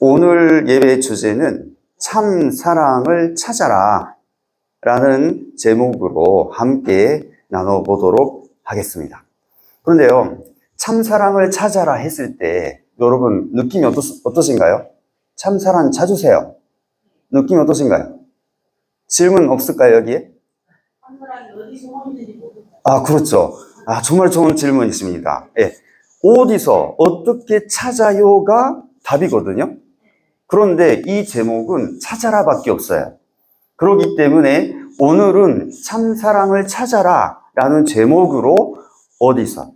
오늘 예배의 주제는 참 사랑을 찾아라 라는 제목으로 함께 나눠보도록 하겠습니다. 그런데요, 참 사랑을 찾아라 했을 때 여러분 느낌이 어떠신가요? 참 사랑 찾으세요. 느낌이 어떠신가요? 질문 없을까요, 여기에? 그렇죠. 정말 좋은 질문이십니다. 예. 어디서 어떻게 찾아요가 답이거든요. 그런데 이 제목은 찾아라 밖에 없어요. 그렇기 때문에 오늘은 참 사랑을 찾아라 라는 제목으로 어디서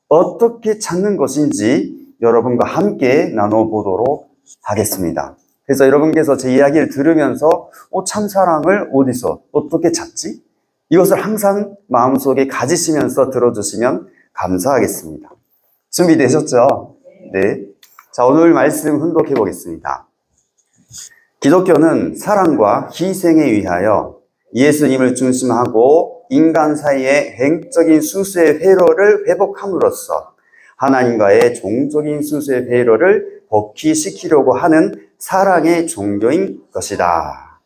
어떻게 찾는 것인지 여러분과 함께 나눠보도록 하겠습니다. 그래서 여러분께서 제 이야기를 들으면서 참 사랑을 어디서 어떻게 찾지? 이것을 항상 마음속에 가지시면서 들어주시면 감사하겠습니다. 준비되셨죠? 네. 자, 오늘 말씀 훈독해 보겠습니다. 기독교는 사랑과 희생에 위하여 예수님을 중심하고 인간 사이의 행적인 수수의 회로를 회복함으로써 하나님과의 종적인 수수의 회로를 복귀시키려고 하는 사랑의 종교인 것이다.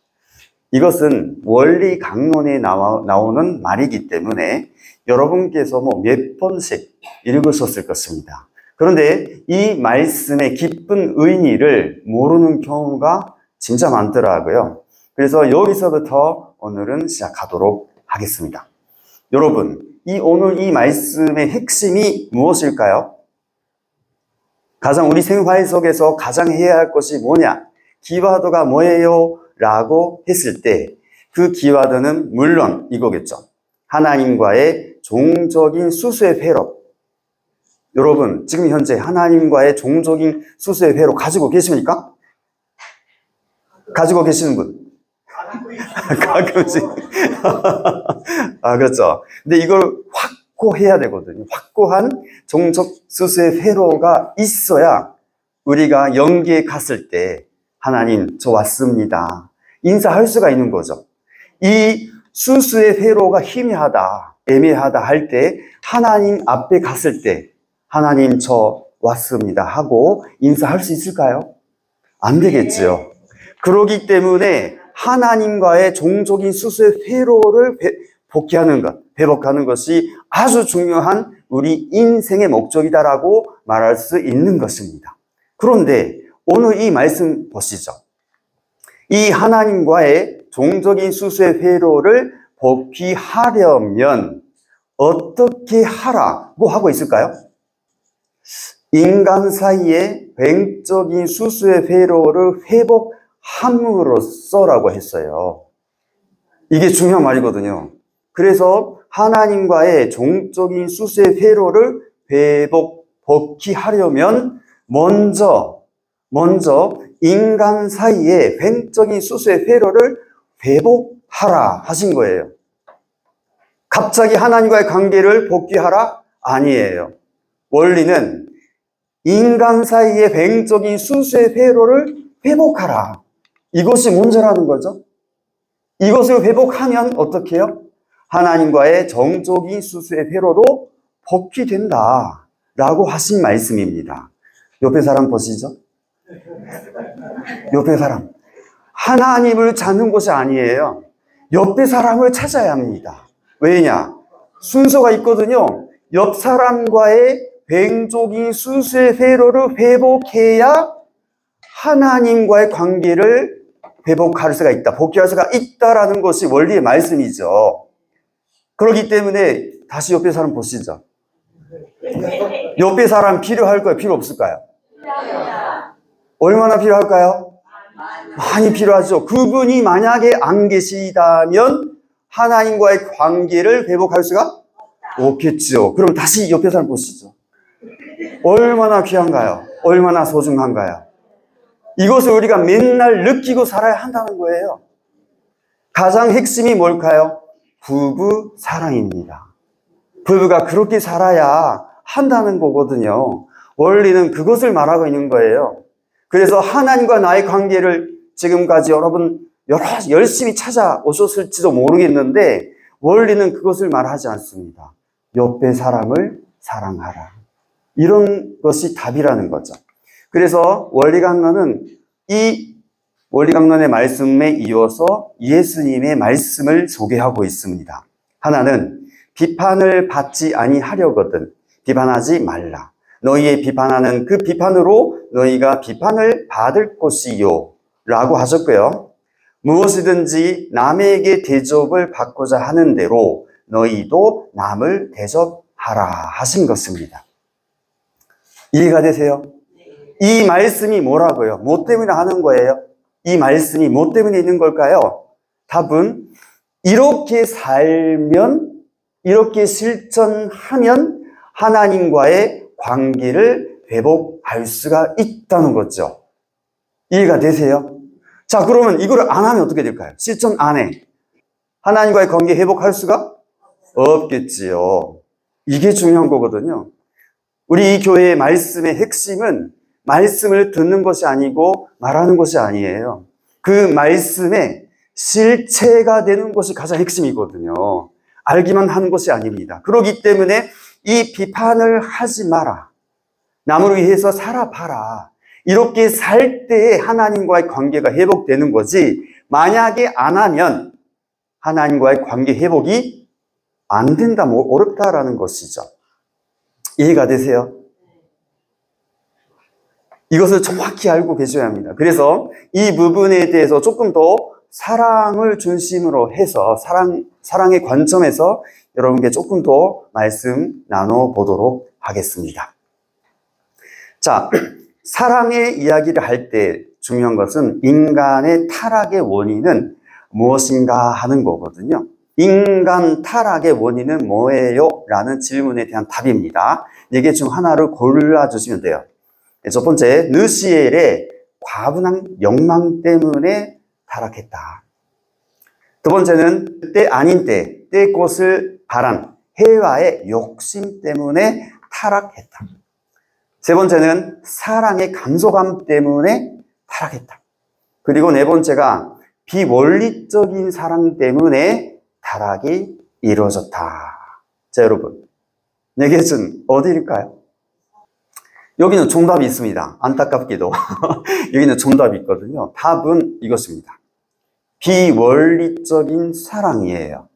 이것은 원리 강론에 나오는 말이기 때문에 여러분께서 몇 번씩 읽으셨을 것입니다. 그런데 이 말씀의 깊은 의미를 모르는 경우가 진짜 많더라고요. 그래서 여기서부터 오늘은 시작하도록 하겠습니다. 여러분, 오늘 이 말씀의 핵심이 무엇일까요? 가장 우리 생활 속에서 가장 해야 할 것이 뭐냐? 키워드가 뭐예요? 라고 했을 때 그 키워드는 물론 이거겠죠. 하나님과의 종적인 수수의 회로. 여러분, 지금 현재 하나님과의 종적인 수수의 회로 가지고 계십니까? 가지고 계시는 분? 가끔씩. 그렇죠. 근데 이걸 확고해야 되거든요. 확고한 종적 수수의 회로가 있어야 우리가 영계에 갔을 때 하나님, 저 왔습니다. 인사할 수가 있는 거죠. 이 수수의 회로가 희미하다, 애매하다 할 때 하나님 앞에 갔을 때 하나님, 저 왔습니다 하고 인사할 수 있을까요? 안 되겠죠. 그러기 때문에 하나님과의 종적인 수수의 회로를 회복하는 것이 아주 중요한 우리 인생의 목적이다라고 말할 수 있는 것입니다. 그런데 오늘 이 말씀 보시죠. 이 하나님과의 종적인 수수의 회로를 복귀하려면 어떻게 하라고 하고 있을까요? 인간 사이의 영적인 수수의 회로를 회복함으로써라고 했어요. 이게 중요한 말이거든요. 그래서 하나님과의 종적인 수수의 회로를 복귀하려면 먼저 인간 사이의 영적인 수수의 회로를 회복하라 하신 거예요. 갑자기 하나님과의 관계를 복귀하라? 아니에요. 원리는 인간 사이의 영적인 수수의 회로를 회복하라. 이것이 문제라는 거죠. 이것을 회복하면 어떻게 해요? 하나님과의 정적인 수수의 회로도 복귀된다 라고 하신 말씀입니다. 옆에 사람 보시죠. 옆에 사람. 하나님을 찾는 것이 아니에요. 옆에 사람을 찾아야 합니다. 왜냐? 순서가 있거든요. 옆 사람과의 영적인 수수의 회로를 회복해야 하나님과의 관계를 회복할 수가 있다. 복귀할 수가 있다라는 것이 원리의 말씀이죠. 그렇기 때문에 다시 옆에 사람 보시죠. 옆에 사람 필요할까요? 필요 없을까요? 얼마나 필요할까요? 많이 필요하죠. 그분이 만약에 안 계시다면 하나님과의 관계를 회복할 수가 없겠죠. 그럼 다시 옆에 사람 보시죠. 얼마나 귀한가요? 얼마나 소중한가요? 이것을 우리가 맨날 느끼고 살아야 한다는 거예요. 가장 핵심이 뭘까요? 부부 사랑입니다. 부부가 그렇게 살아야 한다는 거거든요. 원리는 그것을 말하고 있는 거예요. 그래서 하나님과 나의 관계를 지금까지 여러분 열심히 찾아오셨을지도 모르겠는데 원리는 그것을 말하지 않습니다. 옆에 사람을 사랑하라. 이런 것이 답이라는 거죠. 그래서 원리 강론은 이 원리강론의 말씀에 이어서 예수님의 말씀을 소개하고 있습니다. 하나는 비판을 받지 아니하려거든 비판하지 말라. 너희의 비판하는 그 비판으로 너희가 비판을 받을 것이요 라고 하셨고요. 무엇이든지 남에게 대접을 받고자 하는 대로 너희도 남을 대접하라 하신 것입니다. 이해가 되세요? 이 말씀이 뭐라고요? 뭐 때문에 하는 거예요? 이 말씀이 뭐 때문에 있는 걸까요? 답은 이렇게 살면, 이렇게 실천하면 하나님과의 관계를 회복할 수가 있다는 거죠. 이해가 되세요? 자, 그러면 이걸 안 하면 어떻게 될까요? 실천 안 해. 하나님과의 관계 회복할 수가 없겠지요. 이게 중요한 거거든요. 우리 이 교회의 말씀의 핵심은 말씀을 듣는 것이 아니고 말하는 것이 아니에요. 그 말씀의 실체가 되는 것이 가장 핵심이거든요. 알기만 하는 것이 아닙니다. 그렇기 때문에 이 비판을 하지 마라. 남을 위해서 살아봐라. 이렇게 살 때에 하나님과의 관계가 회복되는 거지, 만약에 안 하면 하나님과의 관계 회복이 안 된다, 뭐 어렵다라는 것이죠. 이해가 되세요? 이것을 정확히 알고 계셔야 합니다. 그래서 이 부분에 대해서 조금 더 사랑을 중심으로 해서 사랑의 관점에서 여러분께 조금 더 말씀 나눠보도록 하겠습니다. 자, 사랑의 이야기를 할 때 중요한 것은 인간의 타락의 원인은 무엇인가 하는 거거든요. 인간 타락의 원인은 뭐예요? 라는 질문에 대한 답입니다. 4개 중 하나를 골라주시면 돼요. 첫 번째, 느시엘의 과분한 욕망 때문에 타락했다. 두 번째는 때 아닌 때의 것을 바란 해와의 욕심 때문에 타락했다. 세 번째는 사랑의 감소감 때문에 타락했다. 그리고 네 번째가 비원리적인 사랑 때문에 타락이 이루어졌다. 자, 여러분, 4개 중 어디일까요? 여기는 정답이 있습니다. 안타깝게도 여기는 정답이 있거든요. 답은 이것입니다. 비원리적인 사랑이에요.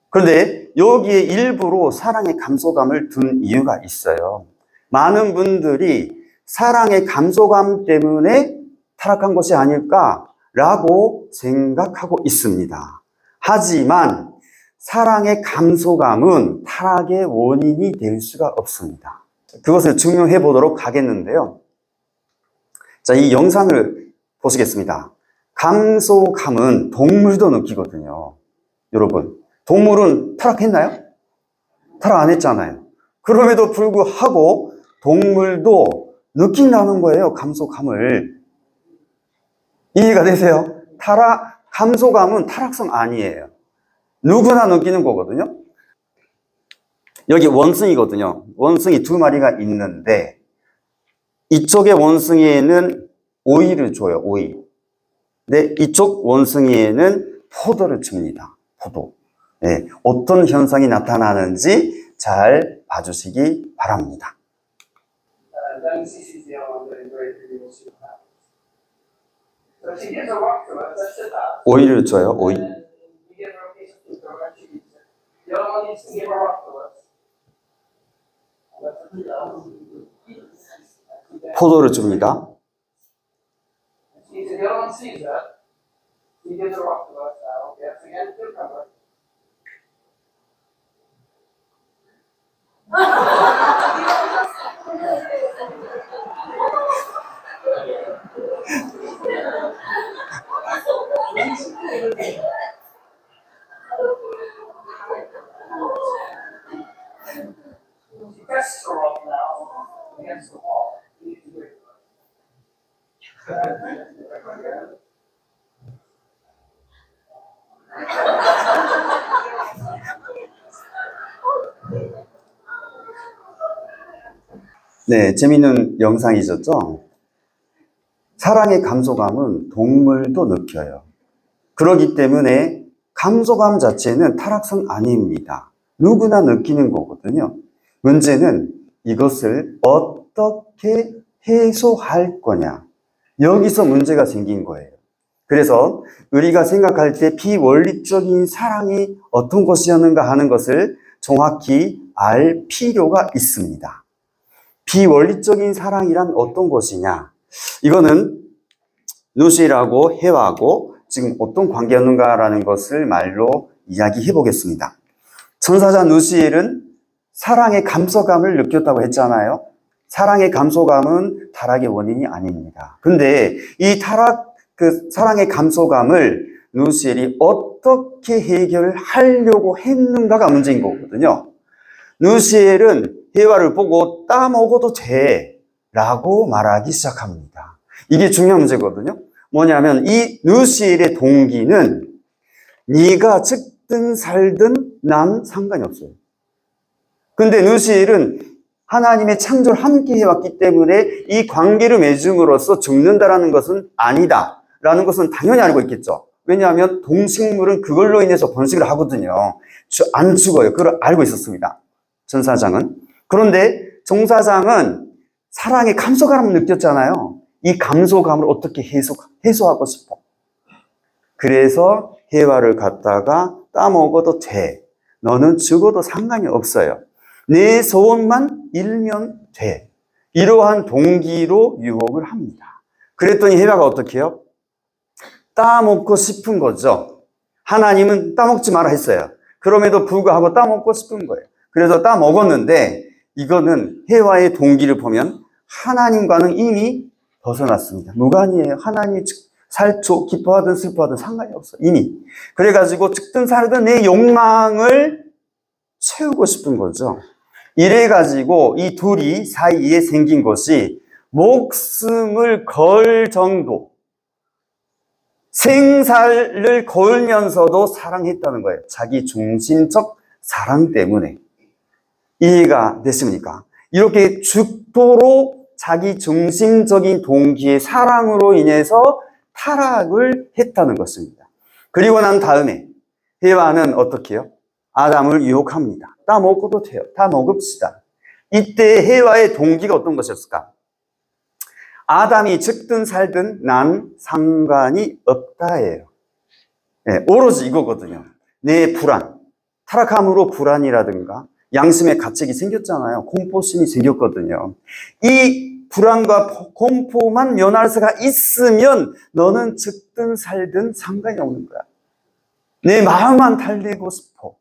그런데 여기에 일부러 사랑의 감소감을 둔 이유가 있어요. 많은 분들이 사랑의 감소감 때문에 타락한 것이 아닐까라고 생각하고 있습니다. 하지만 사랑의 감소감은 타락의 원인이 될 수가 없습니다. 그것을 증명해 보도록 하겠는데요. 자, 이 영상을 보시겠습니다. 감소감은 동물도 느끼거든요. 여러분, 동물은 타락했나요? 타락 안 했잖아요. 그럼에도 불구하고 동물도 느낀다는 거예요, 감소감을. 이해가 되세요? 감소감은 타락성 아니에요. 누구나 느끼는 거거든요. 여기 원숭이거든요. 원숭이 2마리가 있는데 이쪽의 원숭이에는 오이를 줘요, 오이. 근데 이쪽 원숭이에는 포도를 줍니다, 포도. 네, 어떤 현상이 나타나는지 잘 봐주시기 바랍니다. 오이를 줘요, 오이. 포도를 줍니다. 네, 재미있는 영상이셨죠? 사랑의 감소감은 동물도 느껴요. 그렇기 때문에 감소감 자체는 타락성 아닙니다. 누구나 느끼는 거거든요. 문제는 이것을 어떻게 해소할 거냐. 여기서 문제가 생긴 거예요. 그래서 우리가 생각할 때 비원리적인 사랑이 어떤 것이었는가 하는 것을 정확히 알 필요가 있습니다. 비원리적인 사랑이란 어떤 것이냐? 이거는 누시라고 해와하고 지금 어떤 관계였는가라는 것을 말로 이야기해 보겠습니다. 천사자 누시엘은 사랑의 감소감을 느꼈다고 했잖아요. 사랑의 감소감은 타락의 원인이 아닙니다. 근데 이 사랑의 감소감을 누시엘이 어떻게 해결하려고 했는가가 문제인 거거든요. 누시엘은 해와를 보고 따먹어도 돼 라고 말하기 시작합니다. 이게 중요한 문제거든요. 뭐냐면 이 누시엘의 동기는 네가 죽든 살든 난 상관이 없어요. 근데 누시엘은 하나님의 창조를 함께 해왔기 때문에 이 관계를 맺음으로써 죽는다라는 것은 아니다 라는 것은 당연히 알고 있겠죠. 왜냐하면 동식물은 그걸로 인해서 번식을 하거든요. 안 죽어요. 그걸 알고 있었습니다. 전사장은. 그런데 종사장은 사랑의 감소감을 느꼈잖아요. 이 감소감을 어떻게 해소하고 싶어. 그래서 해와를 갖다가 따먹어도 돼. 너는 죽어도 상관이 없어요. 내 소원만 일면 돼. 이러한 동기로 유혹을 합니다. 그랬더니 해와가 어떻게 해요? 따먹고 싶은 거죠. 하나님은 따먹지 마라 했어요. 그럼에도 불구하고 따먹고 싶은 거예요. 그래서 따먹었는데 이거는 해와의 동기를 보면 하나님과는 이미 벗어났습니다. 무관이에요. 하나님이 살초 기뻐하든 슬퍼하든 상관이 없어요. 이미. 그래가지고 죽든 살든 내 욕망을 채우고 싶은 거죠. 이래가지고 이 둘이 사이에 생긴 것이 목숨을 걸 정도, 생사를 걸면서도 사랑했다는 거예요. 자기 중심적 사랑 때문에. 이해가 되십니까? 이렇게 죽도록 자기 중심적인 동기의 사랑으로 인해서 타락을 했다는 것입니다. 그리고 난 다음에 해와는 어떻게 해요? 아담을 유혹합니다. 따먹어도 돼요. 다 먹읍시다. 이때 해와의 동기가 어떤 것이었을까? 아담이 죽든 살든 난 상관이 없다예요. 네, 오로지 이거거든요. 내 불안, 타락함으로 불안이라든가 양심의 가책이 생겼잖아요. 공포심이 생겼거든요. 이 불안과 공포만 면할 수가 있으면 너는 죽든 살든 상관이 없는 거야. 내 마음만 달래고 싶어.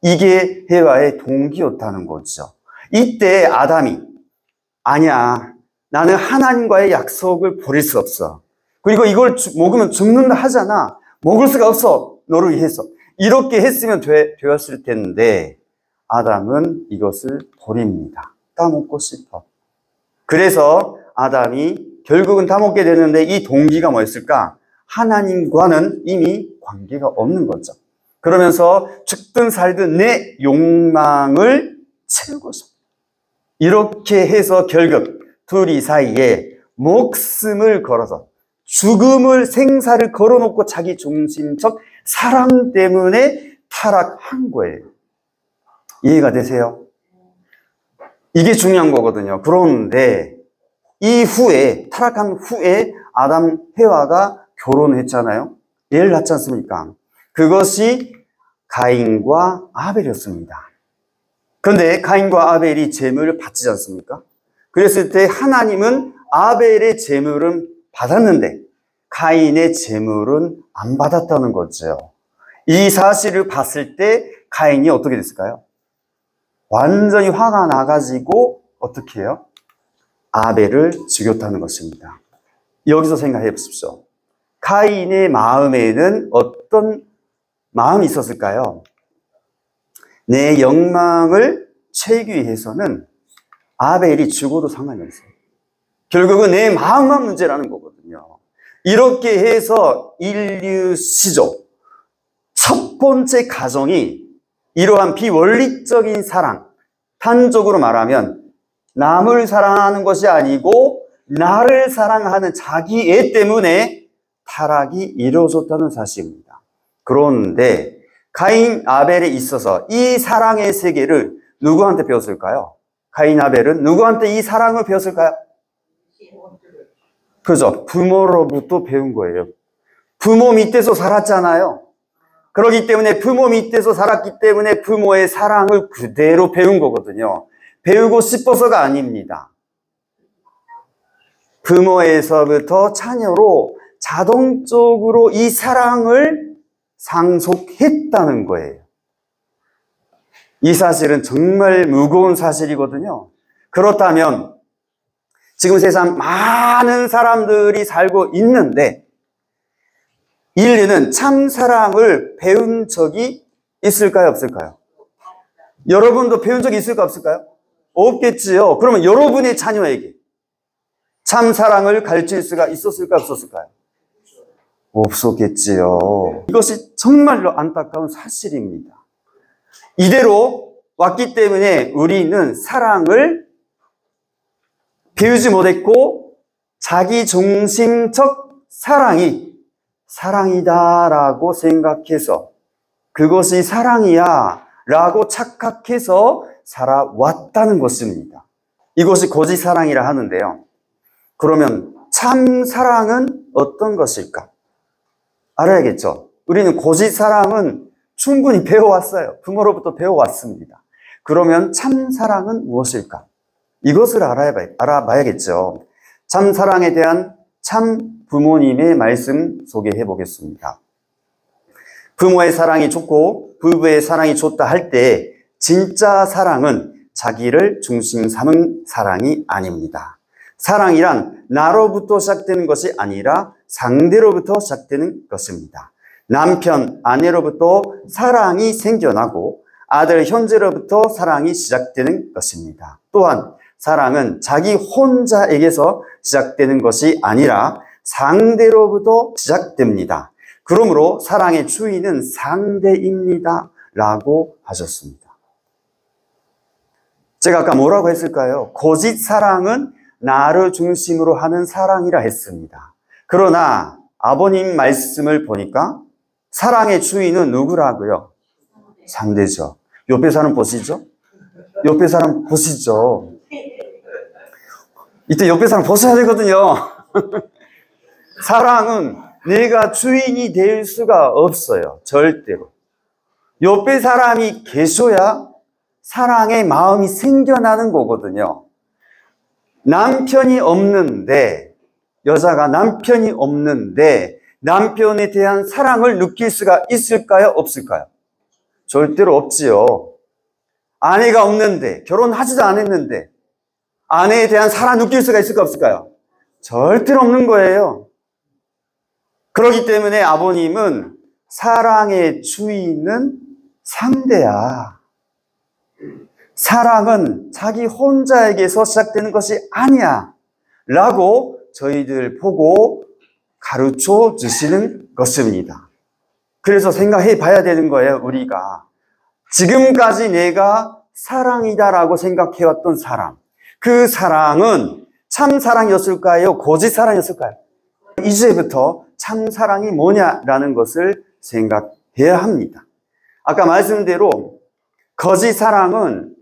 이게 해와의 동기였다는 거죠. 이때 아담이 아니야. 나는 하나님과의 약속을 버릴 수 없어. 그리고 이걸 먹으면 죽는다 하잖아. 먹을 수가 없어. 너를 위해서. 이렇게 했으면 되었을 텐데 아담은 이것을 버립니다. 따먹고 싶어. 그래서 아담이 결국은 따먹게 되는데 이 동기가 뭐였을까? 하나님과는 이미 관계가 없는 거죠. 그러면서 죽든 살든 내 욕망을 채우고 싶어. 이렇게 해서 결국 둘이 사이에 목숨을 걸어서 죽음을 생사를 걸어놓고 자기 중심적 사랑 때문에 타락한 거예요. 이해가 되세요? 이게 중요한 거거든요. 그런데 이후에 타락한 후에 아담 해와가 결혼했잖아요. 애를 낳지 않습니까? 그것이 가인과 아벨이었습니다. 그런데 가인과 아벨이 제물을 바치지 않습니까? 그랬을 때 하나님은 아벨의 제물은 받았는데 가인의 제물은 안 받았다는 거죠. 이 사실을 봤을 때 가인이 어떻게 됐을까요? 완전히 화가 나가지고 어떻게 해요? 아벨을 죽였다는 것입니다. 여기서 생각해 보십시오. 가인의 마음에는 어떤 마음이 있었을까요? 내 욕망을 채우기 위해서는 아벨이 죽어도 상관이 없어요. 결국은 내 마음만 문제라는 거거든요. 이렇게 해서 인류 시조 첫 번째 가정이 이러한 비원리적인 사랑, 단적으로 말하면 남을 사랑하는 것이 아니고 나를 사랑하는 자기 애 때문에 타락이 이루어졌다는 사실입니다. 그런데 가인 아벨에 있어서 이 사랑의 세계를 누구한테 배웠을까요? 가인 아벨은 누구한테 이 사랑을 배웠을까요? 그죠? 부모로부터 배운 거예요. 부모 밑에서 살았잖아요. 그렇기 때문에 부모 밑에서 살았기 때문에 부모의 사랑을 그대로 배운 거거든요. 배우고 싶어서가 아닙니다. 부모에서부터 자녀로 자동적으로 이 사랑을 상속했다는 거예요. 이 사실은 정말 무거운 사실이거든요. 그렇다면 지금 세상 많은 사람들이 살고 있는데 인류는 참 사랑을 배운 적이 있을까요? 없을까요? 여러분도 배운 적이 있을까? 없을까요? 없겠지요. 그러면 여러분의 자녀에게 참 사랑을 가르칠 수가 있었을까? 없었을까요? 없었겠지요. 이것이 정말로 안타까운 사실입니다. 이대로 왔기 때문에 우리는 사랑을 배우지 못했고 자기중심적 사랑이 사랑이다라고 생각해서 그것이 사랑이야 라고 착각해서 살아왔다는 것입니다. 이것이 거짓 사랑이라 하는데요. 그러면 참 사랑은 어떤 것일까? 알아야겠죠. 우리는 거짓 사랑은 충분히 배워왔어요. 부모로부터 배워왔습니다. 그러면 참 사랑은 무엇일까? 이것을 알아봐야겠죠. 참 사랑에 대한 참 부모님의 말씀 소개해 보겠습니다. 부모의 사랑이 좋고 부부의 사랑이 좋다 할 때 진짜 사랑은 자기를 중심 삼은 사랑이 아닙니다. 사랑이란 나로부터 시작되는 것이 아니라 상대로부터 시작되는 것입니다. 남편, 아내로부터 사랑이 생겨나고 아들, 형제로부터 사랑이 시작되는 것입니다. 또한 사랑은 자기 혼자에게서 시작되는 것이 아니라 상대로부터 시작됩니다. 그러므로 사랑의 주인은 상대입니다. 라고 하셨습니다. 제가 아까 뭐라고 했을까요? 거짓 사랑은 나를 중심으로 하는 사랑이라 했습니다. 그러나 아버님 말씀을 보니까 사랑의 주인은 누구라고요? 상대죠. 옆에 사람 보시죠? 옆에 사람 보시죠? 이때 옆에 사람 보셔야 되거든요. 사랑은 내가 주인이 될 수가 없어요. 절대로. 옆에 사람이 계셔야 사랑의 마음이 생겨나는 거거든요. 남편이 없는데, 여자가 남편이 없는데 남편에 대한 사랑을 느낄 수가 있을까요? 없을까요? 절대로 없지요. 아내가 없는데, 결혼하지도 않았는데 아내에 대한 사랑 느낄 수가 있을까? 없을까요? 절대로 없는 거예요. 그렇기 때문에 아버님은 사랑의 주인은 상대야. 사랑은 자기 혼자에게서 시작되는 것이 아니야 라고 저희들 보고 가르쳐 주시는 것입니다. 그래서 생각해 봐야 되는 거예요. 우리가 지금까지 내가 사랑이다라고 생각해왔던 사람, 그 사랑은 참 사랑이었을까요? 거짓 사랑이었을까요? 이제부터 참 사랑이 뭐냐라는 것을 생각해야 합니다. 아까 말씀대로 거짓 사랑은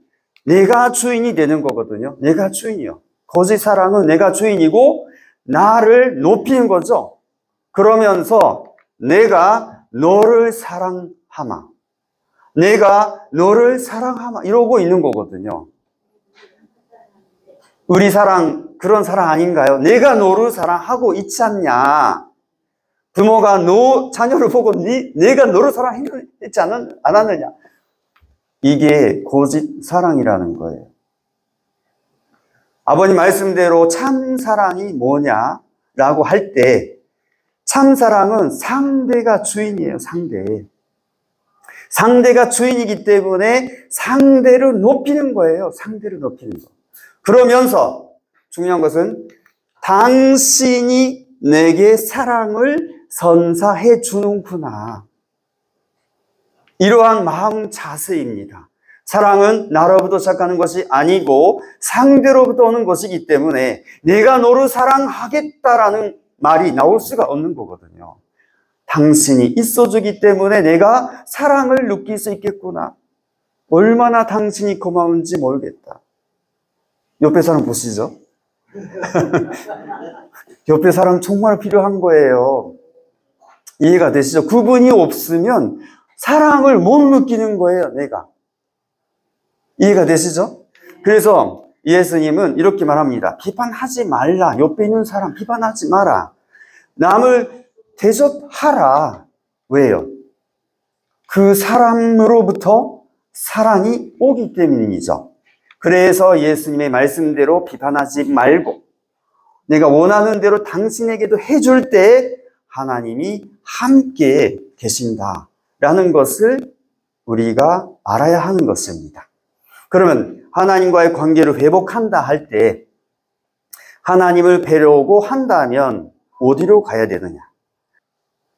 내가 주인이 되는 거거든요. 내가 주인이요. 거짓 사랑은 내가 주인이고 나를 높이는 거죠. 그러면서 내가 너를 사랑하마, 내가 너를 사랑하마 이러고 있는 거거든요. 우리 사랑 그런 사랑 아닌가요? 내가 너를 사랑하고 있지 않냐. 부모가 너 자녀를 보고 내가 너를 사랑했지 않았느냐. 이게 거짓 사랑이라는 거예요. 아버님 말씀대로 참 사랑이 뭐냐라고 할 때 참 사랑은 상대가 주인이에요. 상대가 주인이기 때문에 상대를 높이는 거예요. 상대를 높이는 거. 그러면서 중요한 것은 당신이 내게 사랑을 선사해 주는구나. 이러한 마음 자세입니다. 사랑은 나로부터 시작하는 것이 아니고 상대로부터 오는 것이기 때문에 내가 너를 사랑하겠다라는 말이 나올 수가 없는 거거든요. 당신이 있어주기 때문에 내가 사랑을 느낄 수 있겠구나. 얼마나 당신이 고마운지 모르겠다. 옆에 사람 보시죠? 옆에 사람 정말 필요한 거예요. 이해가 되시죠? 그분이 없으면 사랑을 못 느끼는 거예요, 내가. 이해가 되시죠? 그래서 예수님은 이렇게 말합니다. 비판하지 말라. 옆에 있는 사람 비판하지 마라. 남을 대접하라. 왜요? 그 사람으로부터 사랑이 오기 때문이죠. 그래서 예수님의 말씀대로 비판하지 말고 내가 원하는 대로 당신에게도 해줄 때 하나님이 함께 계신다라는 것을 우리가 알아야 하는 것입니다. 그러면 하나님과의 관계를 회복한다 할 때 하나님을 뵈려고 한다면 어디로 가야 되느냐?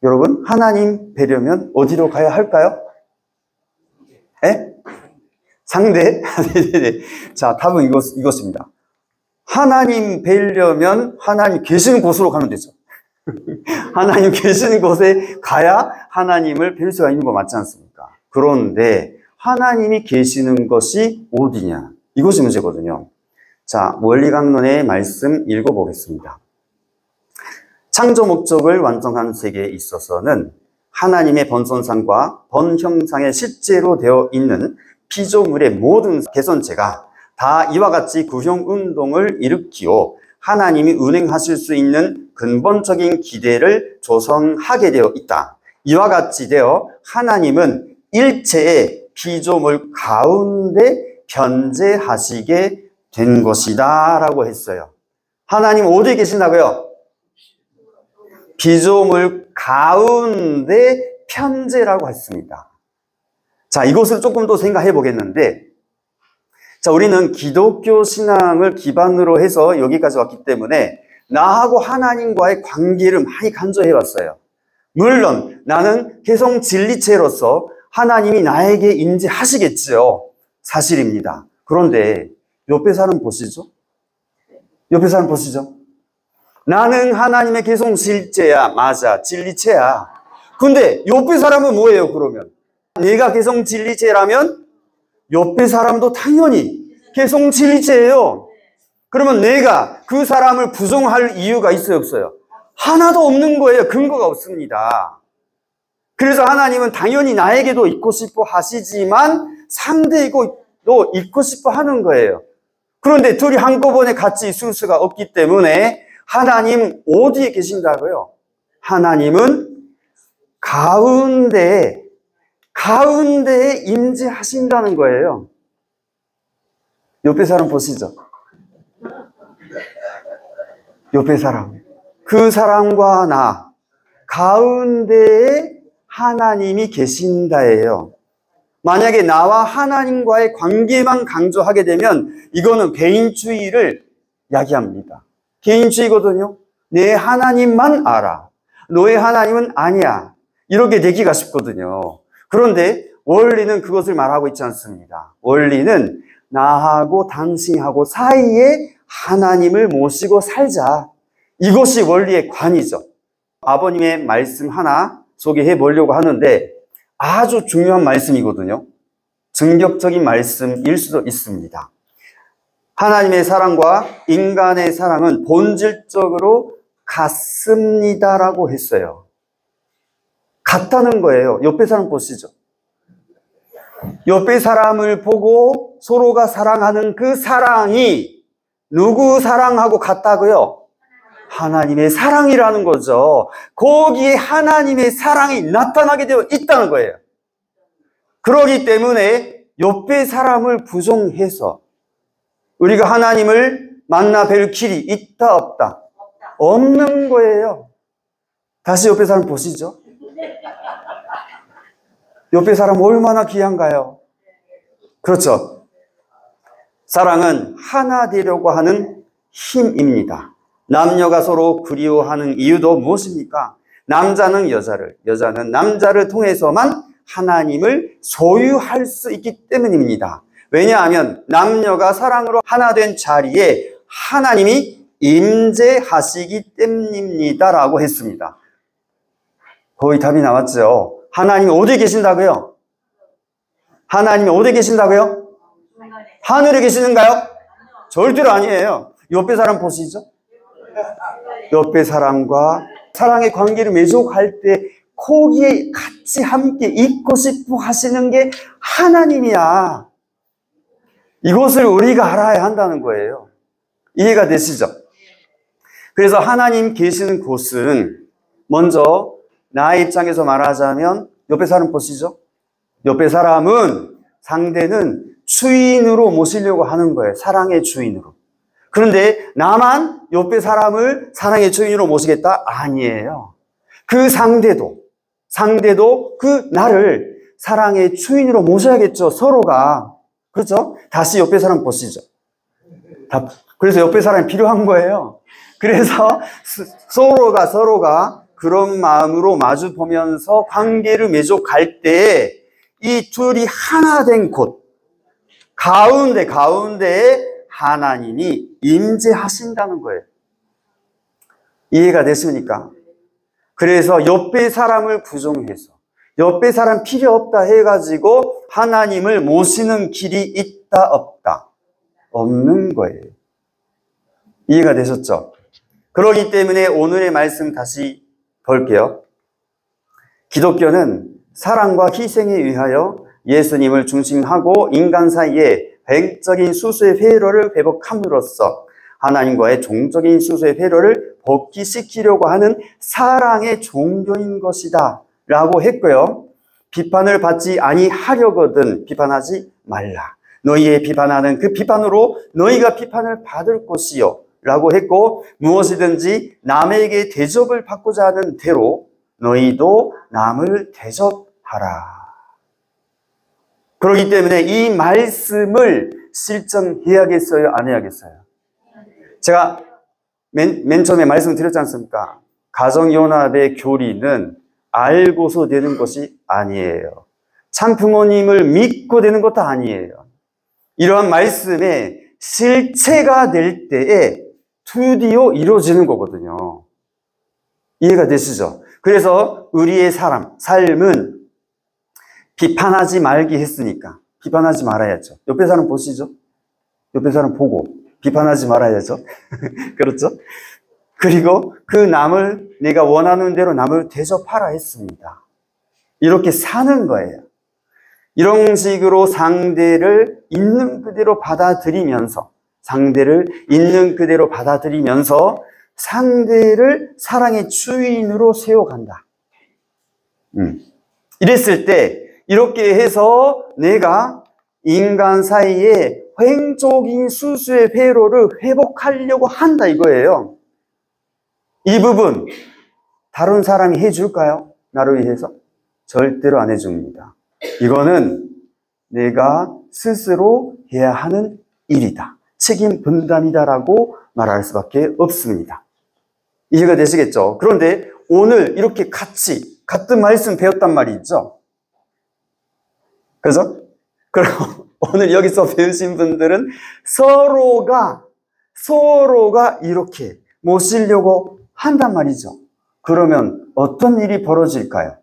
여러분, 하나님 뵈려면 어디로 가야 할까요? 에? 상대? 자, 답은 이것입니다. 하나님 뵈려면 하나님 계시는 곳으로 가면 되죠. 하나님 계시는 곳에 가야 하나님을 뵐 수가 있는 거 맞지 않습니까? 그런데 하나님이 계시는 것이 어디냐? 이것이 문제거든요. 자, 원리강론의 말씀 읽어보겠습니다. 창조 목적을 완성한 세계에 있어서는 하나님의 번선상과 번형상에 실제로 되어 있는 피조물의 모든 개선체가 다 이와 같이 구형운동을 일으키고 하나님이 운행하실 수 있는 근본적인 기대를 조성하게 되어 있다. 이와 같이 되어 하나님은 일체의 피조물 가운데 변재하시게 된 것이다 라고 했어요. 하나님 어디에 계신다고요? 피조물 가운데 편재라고 했습니다. 자, 이것을 조금 더 생각해 보겠는데, 자, 우리는 기독교 신앙을 기반으로 해서 여기까지 왔기 때문에 나하고 하나님과의 관계를 많이 간주해 왔어요. 물론 나는 개성 진리체로서 하나님이 나에게 임재하시겠지요. 사실입니다. 그런데 옆에 사람 보시죠? 옆에 사람 보시죠? 나는 하나님의 개성 실제야. 맞아. 진리체야. 근데 옆에 사람은 뭐예요, 그러면? 내가 개성 진리체라면 옆에 사람도 당연히 개성 진리체예요. 그러면 내가 그 사람을 부정할 이유가 있어요, 없어요? 하나도 없는 거예요. 근거가 없습니다. 그래서 하나님은 당연히 나에게도 있고 싶어 하시지만 상대에게도 있고 싶어 하는 거예요. 그런데 둘이 한꺼번에 같이 있을 수가 없기 때문에 하나님 어디에 계신다고요? 하나님은 가운데에 임재하신다는 거예요. 옆에 사람 보시죠. 옆에 사람. 그 사람과 나 가운데에 하나님이 계신다예요. 만약에 나와 하나님과의 관계만 강조하게 되면 이거는 개인주의를 야기합니다. 개인주의거든요. 내 하나님만 알아. 너의 하나님은 아니야. 이렇게 되기가 쉽거든요. 그런데 원리는 그것을 말하고 있지 않습니다. 원리는 나하고 당신하고 사이에 하나님을 모시고 살자. 이것이 원리의 관이죠. 아버님의 말씀 하나 소개해 보려고 하는데 아주 중요한 말씀이거든요. 증격적인 말씀일 수도 있습니다. 하나님의 사랑과 인간의 사랑은 본질적으로 같습니다라고 했어요. 같다는 거예요. 옆에 사람 보시죠. 옆에 사람을 보고 서로가 사랑하는 그 사랑이 누구 사랑하고 같다고요? 하나님의 사랑이라는 거죠. 거기에 하나님의 사랑이 나타나게 되어 있다는 거예요. 그러기 때문에 옆에 사람을 부정해서 우리가 하나님을 만나 뵐 길이 있다 없다? 없는 거예요. 다시 옆에 사람 보시죠. 옆에 사람 얼마나 귀한가요? 그렇죠. 사랑은 하나 되려고 하는 힘입니다. 남녀가 서로 그리워하는 이유도 무엇입니까? 남자는 여자를, 여자는 남자를 통해서만 하나님을 소유할 수 있기 때문입니다. 왜냐하면 남녀가 사랑으로 하나 된 자리에 하나님이 임재하시기 때문입니다라고 했습니다. 거의 답이 나왔죠. 하나님이 어디에 계신다고요? 하나님이 어디에 계신다고요? 하늘에 계시는가요? 절대로 아니에요. 옆에 사람 보시죠? 옆에 사람과 사랑의 관계를 맺어갈 때 거기에 같이 함께 있고 싶어 하시는 게 하나님이야. 이것을 우리가 알아야 한다는 거예요. 이해가 되시죠? 그래서 하나님 계시는 곳은 먼저 나의 입장에서 말하자면 옆에 사람 보시죠? 옆에 사람은 상대는 주인으로 모시려고 하는 거예요. 사랑의 주인으로. 그런데 나만 옆에 사람을 사랑의 주인으로 모시겠다? 아니에요. 그 상대도 그 나를 사랑의 주인으로 모셔야겠죠. 서로가. 그렇죠? 다시 옆에 사람 보시죠. 그래서 옆에 사람이 필요한 거예요. 그래서 서로가 그런 마음으로 마주 보면서 관계를 맺어갈 때 이 둘이 하나 된 곳, 가운데에 하나님이 임재하신다는 거예요. 이해가 되십니까? 그래서 옆에 사람을 부정해서 옆에 사람 필요 없다 해가지고 하나님을 모시는 길이 있다 없다? 없는 거예요. 이해가 되셨죠? 그렇기 때문에 오늘의 말씀 다시 볼게요. 기독교는 사랑과 희생에 의하여 예수님을 중심하고 인간 사이에 획적인 수수의 회로를 회복함으로써 하나님과의 종적인 수수의 회로를 복귀시키려고 하는 사랑의 종교인 것이다 라고 했고요. 비판을 받지 아니하려거든 비판하지 말라. 너희의 비판하는 그 비판으로 너희가 비판을 받을 것이요 라고 했고, 무엇이든지 남에게 대접을 받고자 하는 대로 너희도 남을 대접하라. 그렇기 때문에 이 말씀을 실천해야겠어요? 안 해야겠어요? 제가 맨 처음에 말씀드렸지 않습니까? 가정연합의 교리는 알고서 되는 것이 아니에요. 참 부모님을 믿고 되는 것도 아니에요. 이러한 말씀의 실체가 될 때에 드디어 이루어지는 거거든요. 이해가 되시죠? 그래서 우리의 삶은 비판하지 말기 했으니까 비판하지 말아야죠. 옆에 사람 보시죠? 옆에 사람 보고 비판하지 말아야죠. 그렇죠? 그리고 그 남을 내가 원하는 대로 남을 대접하라 했습니다. 이렇게 사는 거예요. 이런 식으로 상대를 있는 그대로 받아들이면서 상대를 사랑의 주인으로 세워간다. 이랬을 때 이렇게 해서 내가 인간 사이에 횡적인 수수의 회로를 회복하려고 한다 이거예요. 이 부분 다른 사람이 해줄까요? 나를 위해서? 절대로 안 해줍니다. 이거는 내가 스스로 해야 하는 일이다. 책임 분담이다라고 말할 수밖에 없습니다. 이해가 되시겠죠? 그런데 오늘 이렇게 같은 말씀 배웠단 말이죠. 그죠? 그럼 오늘 여기서 배우신 분들은 서로가 이렇게 모시려고 한단 말이죠. 그러면 어떤 일이 벌어질까요?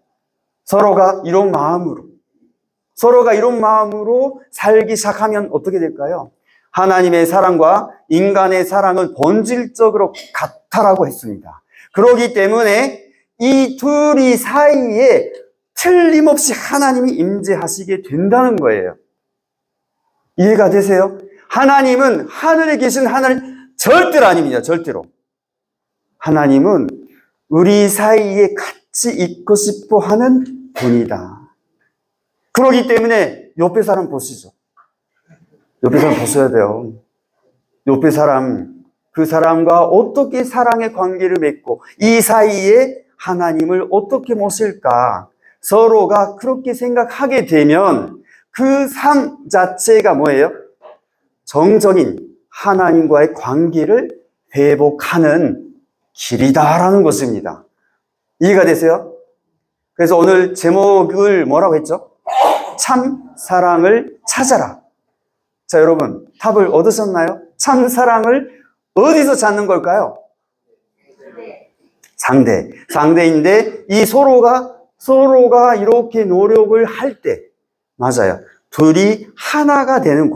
서로가 이런 마음으로 살기 시작하면 어떻게 될까요? 하나님의 사랑과 인간의 사랑은 본질적으로 같다라고 했습니다. 그렇기 때문에 이 둘이 사이에 틀림없이 하나님이 임재하시게 된다는 거예요. 이해가 되세요? 하나님은 하늘에 계신 하나님 절대로 아닙니다. 절대로. 하나님은 우리 사이에 같이 있고 싶어 하는 분이다. 그렇기 때문에 옆에 사람 보시죠. 옆에 사람 보셔야 돼요. 옆에 사람, 그 사람과 어떻게 사랑의 관계를 맺고 이 사이에 하나님을 어떻게 모실까? 서로가 그렇게 생각하게 되면 그 삶 자체가 뭐예요? 정적인 하나님과의 관계를 회복하는 길이다라는 것입니다. 이해가 되세요? 그래서 오늘 제목을 뭐라고 했죠? 참 사랑을 찾아라. 자, 여러분, 답을 얻으셨나요? 참 사랑을 어디서 찾는 걸까요? 상대인데 이 서로가 이렇게 노력을 할 때, 맞아요. 둘이 하나가 되는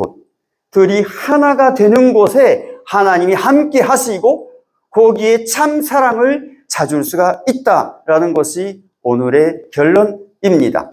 곳에 하나님이 함께 하시고 거기에 참 사랑을 찾을 수가 있다라는 것이 오늘의 결론입니다.